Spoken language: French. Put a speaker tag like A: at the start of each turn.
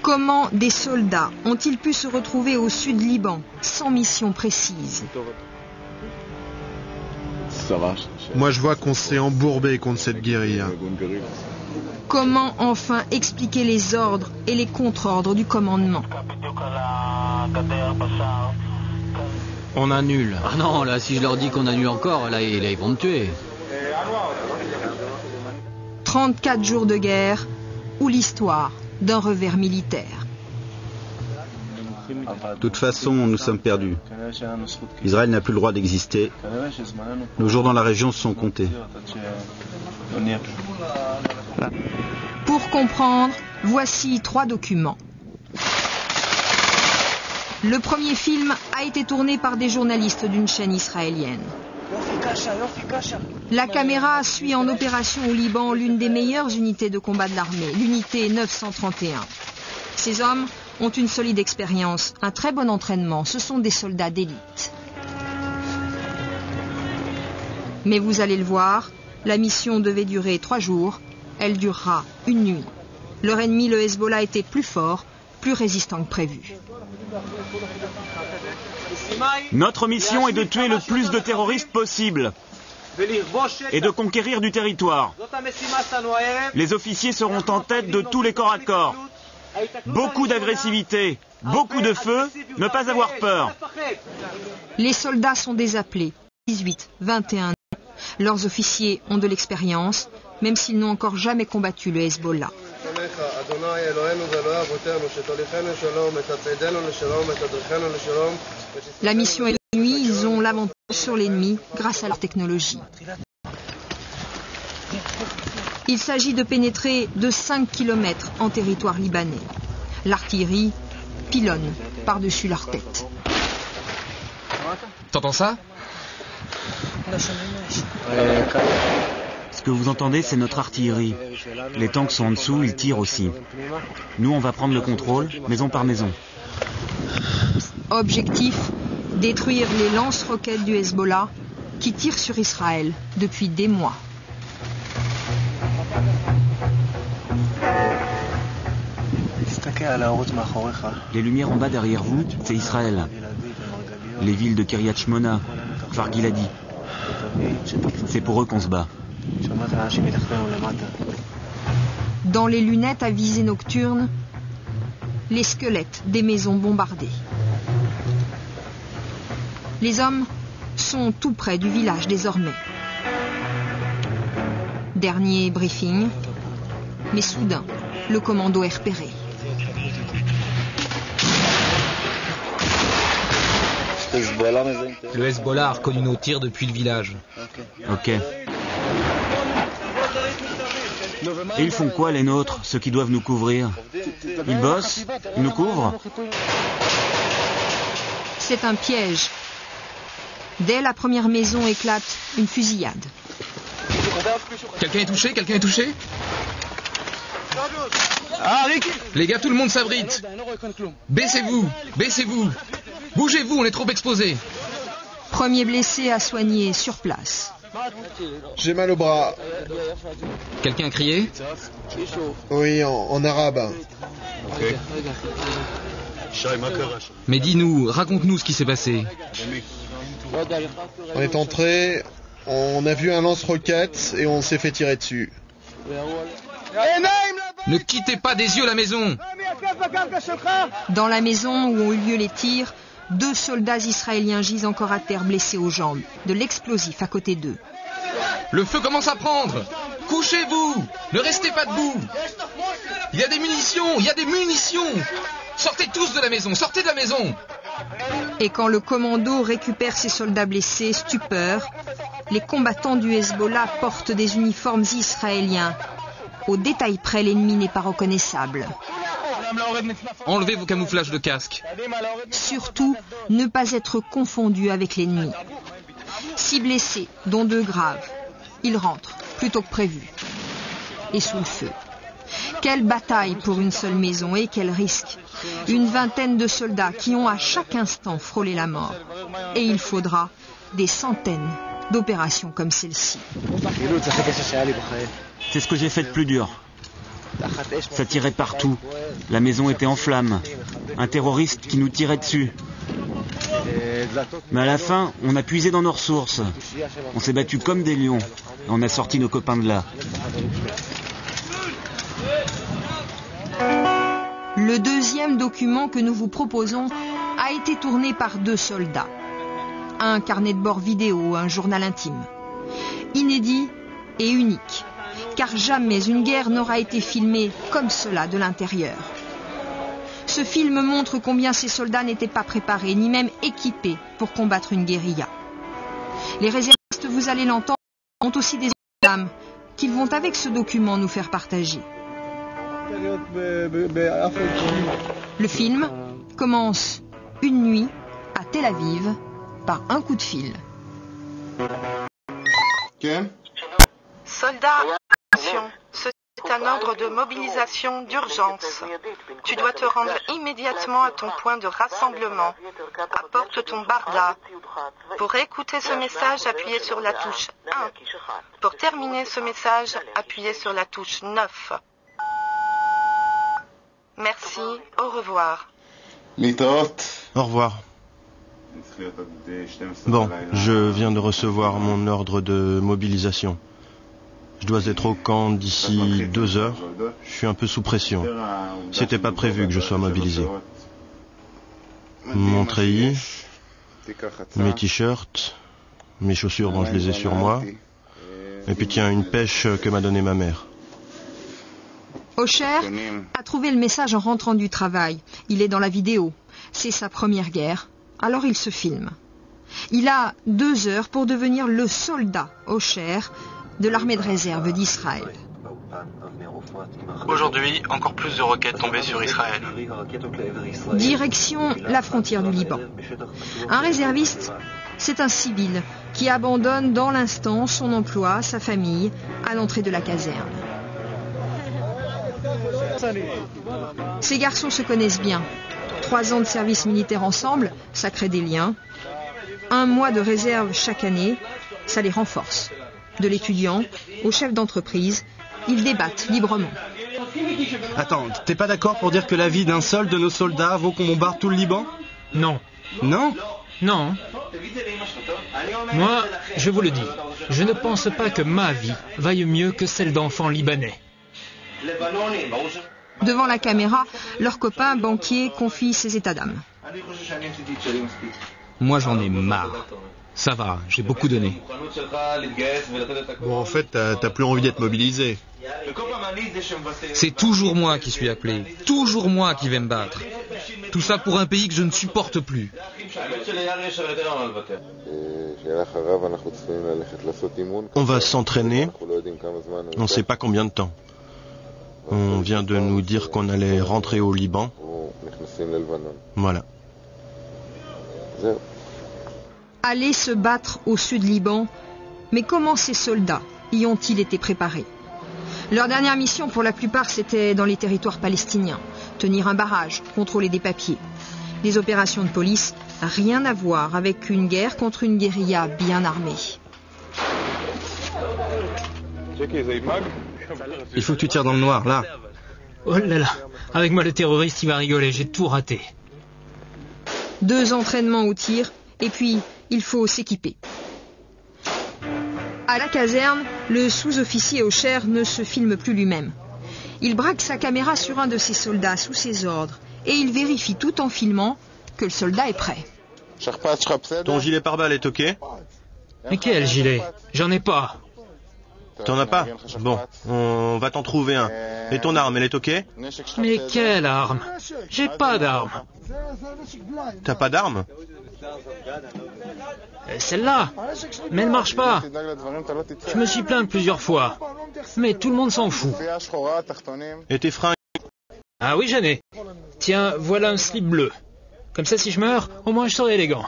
A: Comment des soldats ont-ils pu se retrouver au sud Liban sans mission précise?
B: Moi je vois qu'on s'est embourbé contre cette guérilla.
A: Comment enfin expliquer les ordres et les contre-ordres du commandement?
C: On annule.
D: Ah non, là, si je leur dis qu'on annule encore, là, ils vont me tuer.
A: 34 jours de guerre ou l'histoire d'un revers militaire.
E: De toute façon, nous sommes perdus. Israël n'a plus le droit d'exister. Nos jours dans la région sont comptés.
A: Pour comprendre, voici 3 documents. Le premier film a été tourné par des journalistes d'une chaîne israélienne. La caméra suit en opération au Liban l'une des meilleures unités de combat de l'armée, l'unité 931. Ces hommes ont une solide expérience, un très bon entraînement. Ce sont des soldats d'élite. Mais vous allez le voir, la mission devait durer 3 jours. Elle durera une nuit. Leur ennemi, le Hezbollah, était plus fort, plus résistant que prévu.
F: Notre mission est de tuer le plus de terroristes possible et de conquérir du territoire. Les officiers seront en tête de tous les corps à corps. Beaucoup d'agressivité, beaucoup de feu, ne pas avoir peur.
A: Les soldats sont désappelés, 18, 21 ans. Leurs officiers ont de l'expérience, même s'ils n'ont encore jamais combattu le Hezbollah. La mission est de nuit, ils ont l'avantage sur l'ennemi grâce à leur technologie. Il s'agit de pénétrer de 5 km en territoire libanais. L'artillerie pilonne par-dessus leur tête.
C: T'entends ça?
F: Ce que vous entendez, c'est notre artillerie. Les tanks sont en dessous, ils tirent aussi. Nous, on va prendre le contrôle, maison par maison.
A: Objectif, détruire les lance-roquettes du Hezbollah qui tirent sur Israël depuis des mois.
F: Les lumières en bas derrière vous, c'est Israël. Les villes de Kiryat Shmona, Kfar Giladi. C'est pour eux qu'on se bat.
A: Dans les lunettes à visée nocturne, les squelettes des maisons bombardées. Les hommes sont tout près du village désormais. Dernier briefing, mais soudain, le commando est repéré.
C: Le Hezbollah a reconnu nos tirs depuis le village.
F: Ok. Et ils font quoi les nôtres, ceux qui doivent nous couvrir? Ils bossent? Ils nous couvrent?
A: C'est un piège. Dès la première maison éclate une fusillade.
C: Quelqu'un est touché? Quelqu'un est touché? Les gars, tout le monde s'abrite. Baissez-vous, baissez-vous. Bougez-vous, on est trop exposés.
A: Premier blessé à soigner sur place.
B: J'ai mal au bras.
C: Quelqu'un a crié?
B: Oui, en arabe.
C: Mais dis-nous, raconte-nous ce qui s'est passé.
B: On est entré, on a vu un lance-roquettes et on s'est fait tirer dessus.
C: Ne quittez pas des yeux la maison.
A: Dans la maison où ont eu lieu les tirs, 2 soldats israéliens gisent encore à terre blessés aux jambes. De l'explosif à côté d'eux.
C: Le feu commence à prendre. Couchez-vous. Ne restez pas debout. Il y a des munitions. Il y a des munitions. Sortez tous de la maison. Sortez de la maison.
A: Et quand le commando récupère ses soldats blessés, stupeur, les combattants du Hezbollah portent des uniformes israéliens. Au détail près, l'ennemi n'est pas reconnaissable.
C: Enlevez vos camouflages de casque.
A: Surtout, ne pas être confondu avec l'ennemi. 6 blessés, dont 2 graves. Ils rentrent, plus tôt que prévu. Et sous le feu. Quelle bataille pour une seule maison et quel risque. Une vingtaine de soldats qui ont à chaque instant frôlé la mort. Et il faudra des centaines d'opérations comme celle-ci.
F: C'est ce que j'ai fait de plus dur. Ça tirait partout. La maison était en flammes. Un terroriste qui nous tirait dessus. Mais à la fin, on a puisé dans nos ressources. On s'est battus comme des lions. Et on a sorti nos copains de là.
A: Le deuxième document que nous vous proposons a été tourné par 2 soldats. Un carnet de bord vidéo, un journal intime. Inédit et unique, car jamais une guerre n'aura été filmée comme cela de l'intérieur. Ce film montre combien ces soldats n'étaient pas préparés, ni même équipés pour combattre une guérilla. Les réservistes, vous allez l'entendre, ont aussi des âmes qu'ils vont avec ce document nous faire partager. Le film commence une nuit à Tel Aviv par un coup de fil.
G: Soldats, attention, c'est un ordre de mobilisation d'urgence. Tu dois te rendre immédiatement à ton point de rassemblement. Apporte ton barda. Pour écouter ce message, appuyez sur la touche 1. Pour terminer ce message, appuyez sur la touche 9. Merci, au revoir.
H: Au revoir. Bon, je viens de recevoir mon ordre de mobilisation. Je dois être au camp d'ici 2 heures. Je suis un peu sous pression. C'était pas prévu que je sois mobilisé. Mon treillis, mes t-shirts, mes chaussures, bon, je les ai sur moi. Et puis tiens, une pêche que m'a donnée ma mère.
A: Osher a trouvé le message en rentrant du travail. Il est dans la vidéo. C'est sa première guerre. Alors il se filme. Il a 2 heures pour devenir le soldat Osher de l'armée de réserve d'Israël.
I: Aujourd'hui, encore plus de roquettes tombées sur Israël.
A: Direction la frontière du Liban. Un réserviste, c'est un civil qui abandonne dans l'instant son emploi, sa famille, à l'entrée de la caserne. Ces garçons se connaissent bien. 3 ans de service militaire ensemble, ça crée des liens. 1 mois de réserve chaque année, ça les renforce. De l'étudiant au chef d'entreprise, ils débattent librement.
J: Attends, t'es pas d'accord pour dire que la vie d'un seul de nos soldats vaut qu'on bombarde tout le Liban ?
K: Non.
J: Non ?
K: Non. Moi, je vous le dis, je ne pense pas que ma vie vaille mieux que celle d'enfants libanais.
A: Devant la caméra, leur copain banquier confie ses états d'âme.
C: Moi, j'en ai marre. Ça va, j'ai beaucoup donné.
B: Bon, en fait, t'as plus envie d'être mobilisé.
C: C'est toujours moi qui suis appelé. Toujours moi qui vais me battre. Tout ça pour un pays que je ne supporte plus.
H: On va s'entraîner. On ne sait pas combien de temps. On vient de nous dire qu'on allait rentrer au Liban. Voilà.
A: Aller se battre au sud Liban, mais comment ces soldats y ont-ils été préparés ? Leur dernière mission pour la plupart c'était dans les territoires palestiniens, tenir un barrage, contrôler des papiers. Les opérations de police, rien à voir avec une guerre contre une guérilla bien armée.
J: Il faut que tu tires dans le noir, là.
K: Oh là là, avec moi le terroriste il va rigoler, j'ai tout raté.
A: 2 entraînements au tir, et puis il faut s'équiper. À la caserne, le sous-officier Osher ne se filme plus lui-même. Il braque sa caméra sur un de ses soldats sous ses ordres et il vérifie tout en filmant que le soldat est prêt.
H: Ton gilet pare-balles est OK ?
K: Mais quel gilet ? J'en ai pas.
H: T'en as pas ? Bon, on va t'en trouver un. Et ton arme, elle est OK ?
K: Mais quelle arme ? J'ai pas d'arme.
H: T'as pas d'arme ?
K: Celle-là, mais elle marche pas. Je me suis plaint plusieurs fois, mais tout le monde s'en fout.
H: Et tes fringues ?
K: Ah oui, j'en ai. Tiens, voilà un slip bleu. Comme ça, si je meurs, au moins je serai élégant.